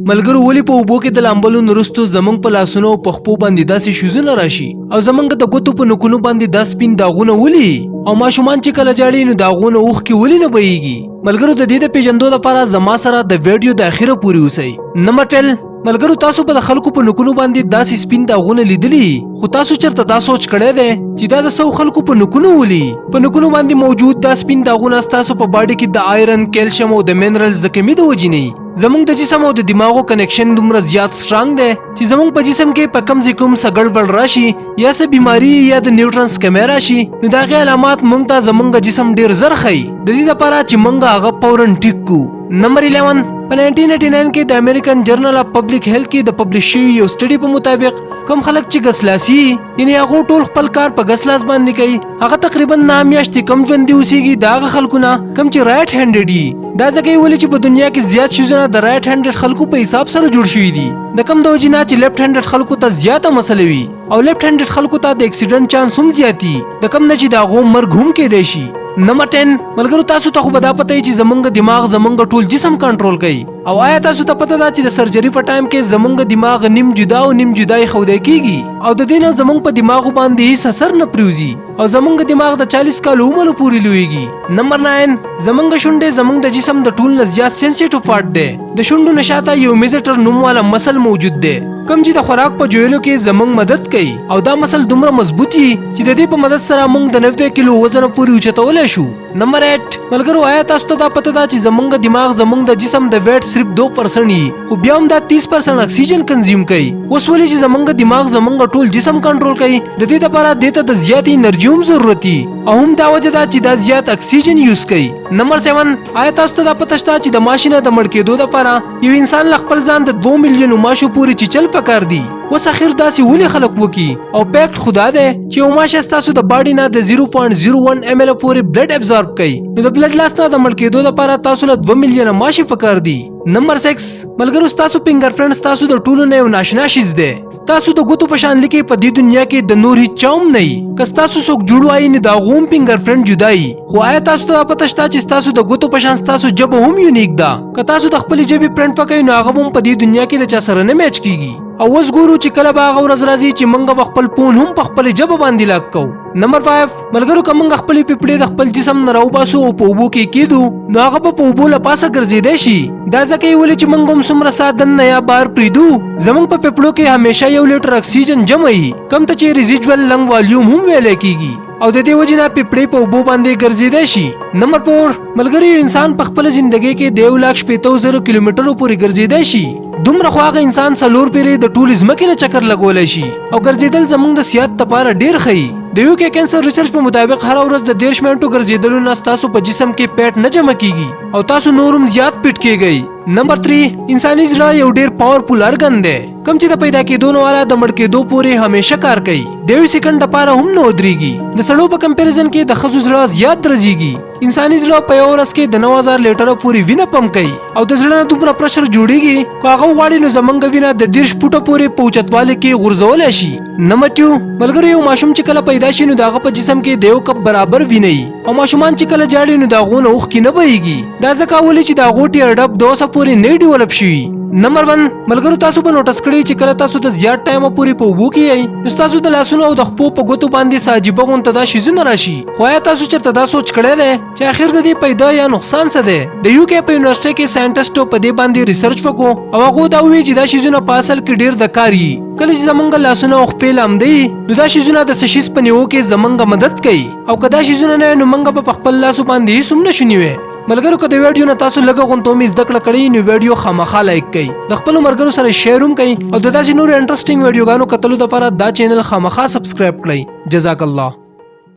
ملګرو ولې په اوبو کې د لامبلو نرستو زمونږ په لاسونو او پخپو باندې داسې شوزونه راشي او زمونږ د ګوتو په نوکونو باندې دا سپین داغونه ولي او ماشومان چې کله جاړي نو داغونه اوښکې ولې نه بهیږي؟ ملګرو د دې د پیژندو لپاره زما سره د ویډیو د اخیره پورې اوسئ. نمبر 12 ملګرو تاسو په خلکو په نوکونو باندې داسې سپین داغونه لیدلی خو تاسو چرته دا سوچ کړی دی چې دا د سو خلکو په نوکونو ولي؟ په نوکونو باندې موجود دا سپین داغونه تاسو په باډي کې د آیرن، کیلشیم او د مینرالز د کمی د وجې نه زمونږ د جسم او د دماغو کنیکشن دومره زیات سترانګ دی چې زمونږ په جسم کې په کم سے کم څه ګډوډ راشي یا څه بیماری یا د نیوټرنز کمی راشي نو د هغې علامات موږ ته زمونږ جسم ډیر زر ښیي د دې لپاره چې موږ هغه فوراً ټیک کړو. نمبر 11 په 1989 کې د امریکن جرنل اف پبلک هیلث کې د پبلش شوي یو سټډي په مطابق کم خلک چې ګسلاسي یعنی هغه ټول خپل کار په ګسلاس باندې کوي هغه تقریبا 9 میاشتې کم ژوندي اوسېږي د هغه خلکو نه کم چې رایټ هینډډ دي. دا ځکه ولې چې په دنیا کې زیات شوزونه د رایټ هینډډ خلکو په حساب سره جوړ شوي دي د کم د وجې نه چې لیفټ هینډډ خلکو ته زیاته مسله وي او لیفټ هینډډ خلکو ته د اکسیډنټ چانس هم زیاتی د کم نه چې د هغو مرګ هم کېدی شي. نمبر 10 ملګرو تاسو ته خو به دا پته وي چې زمونږ دماغ زمونږ ټول جسم کنټرول کوي او آیا تاسو ته پته ده چې د سرجري په ټایم کې زمونږ دماغ نیم جدا او نیم جدا ایښودی کیږي او د دې نه زمونږ په دماغو باندې هیڅ اثر نه پرېوځي او زمونږ دماغ د 40 کالو عمر پورې لویږي. نمبر 9 زمونږ شونډې زمونږ د جسم د ټول نه زیات سینسیټیو پارت دی. د شونډو نشاته یو میزټر نوم والا مسل موجود دی کم چې د خوراک په جوړولو کې زمونږ مدد کوي او دا مسل دومره مضبوط وي چې د دې په مدد سره موږ د 90 کیلو وزن پورې اوچتولی شو. نمبر 8 ملګرو آیا تاسو ته دا پته ده چې زمونږ دماغ زمونږ د جسم د ویټ صرف 2% وي خو بیا هم دا 30% اکسیجن کنزیوم کوي؟ اوس ولې چې زمونږ دماغ زمونږ ټول جسم کنټرول کوي د دې لپاره دې ته د زیات انرژي هم ضرورت وي او هم دا وجه ده چې دا زیات اکسیجن یوز کوي. نمبر 7 آیا تاسو ته دا پته شته چې د ماشینه د مړ کېدو لپاره یو انسان له خپل ځان د 2 میلیونو ماشو پورې چیچل پکار دی؟ اوس اخر داسې ولې خلک وکي او فیکټ خدا ده چې یو ماشه ستاسو د باډي نه د 0.01 ml پورې بلډ ابزارب کوي نو د بلډ لاس نه د مړ کېدو لپاره تاسو له 2 میلیونه ماشي پکار دي. نمبر 6 ملګرو ستاسو فنګر پرنټ ستاسو د ټولو نه یو ناشنا شیز دی ستاسو د ګوتو په شان لیکي په دې دنیا کې د نور هیڅ چا هم نه وي که ستاسو څوک جوړ وایي نو د هغو هم فنګر پرنټ جدا وي خو آیا تاسو ته پته شته چې ستاسو د ګوتو په شان ستاسو ژبه هم یونیک ده که تاسو د خپلې ژبې پرنټ وکوئ نو هغه هم په دې دنیا کې د چا سره نه میچ کیږي او اوس ګورو چې کله به هغه ورځ راځي چې موږ به خپل فون هم په خپلې ژبه باندې لاک کوو. نمبر 5 ملګرو که موږ خپلې پیپړې د خپل جسم نه راوباسو او په اوبو کې کیدو نو هغه به په اوبو له پاسه ګرځېدی شي دا ځکه یې ولې چې موږ هم څومره ساعت دننه یا بهر پرېږدو زموږ په پیپړو کې همیشه 1 لیټر اکسیجن جمع وي کم ته چې ریزیجول لنګ والیوم هم ویلی کیږي او د دې وجې نه پیپړې په اوبو باندې ګرځېدی شي. نمبر 4 ملګرو یو انسان په خپله زندګۍ کې د 1,80,000 کیلومترو پورې ګرځېدی شي دومره خو هغه انسان 4 پیرې د ټولې ځمکې نه چکر لګولی شي او ګرځېدل زموږ د صحت لپاره ډېر ښه د یو کې کینسر ریسرچ په مطابق هر ورځ د 10 منټو ګرځېدلو نه ستاسو په جسم کې پیټ نه جمع کیږي او تاسو نور هم زیات پیټ کیږئ. نمبر 3 انساني زړه یو ډېر پاورفول ارګن دی کم چې د پیدا کېدو نه والا د مړ کېدو پورې همیشه کار کوي د 1 سکند لپاره هم نه ودرېږي د سړو په کمپیریزن کې د ښځو زړه زیات درزېږي انساني زړه په یو ورځ کې د 9000 لیټره پورې وینه پمپ کوي او د زړه نه دومره پرشر جوړیږي که هغه وغواړي نو زمونږ وینه د 10 فوټه پورې په اوچتوالي کې غورځولی شي. نمبر 2 ملګرو یو ماشوم چې کله پیدا شي نو د هغه په جسم کې د 1 کپ برابر وینه وي او ماشومان چې کله جاړي نو د هغو نه اوښکې نه بهیږي دا ځکه ولې چې د هغو ټیر ډب 200 پورې نه ډیولپ شوي. نمبر 1 ملګرو تاسو به نوټس کړئ چې کله تاسو د زیات ټایمه پورې په اوبو کې یئ نو ستاسو د لاسونو او د خپو په ګوتو باندې څه عجیبه غونته دا شیزونه راشي خو آیا تاسو چېرته دا سوچ کړی دی چې آخر د دې پیدا یا نقصان څه دی؟ د یو کې په یونیورسټۍ کې ساینټسټو په دې باندې ریسرچ وکړو او هغو دا وویل چې دا شیزونه په اصل کې ډېر د کار وي کله چې زمونږ لاسونه او خپې لامدوي نو دا شیزونه د څه شیز په نیولو کې زمونږ مدد کوي او که دا شیزونه نه وي نو موږ به په خپل لاسو باندې هېڅ هم نشو نیوی. ملګرو که د ویډیو نه تاسو لږه غونته هم زده کړه کړئ نو ویډیو خامخا لایک کړئ د خپلو ملګرو سره شیر هم کړئ او د داسې نورو انټرسټینګ ویډیوګانو کتلو لپاره دا چینل خامخا سبسکرایب کړئ. جزاک الله.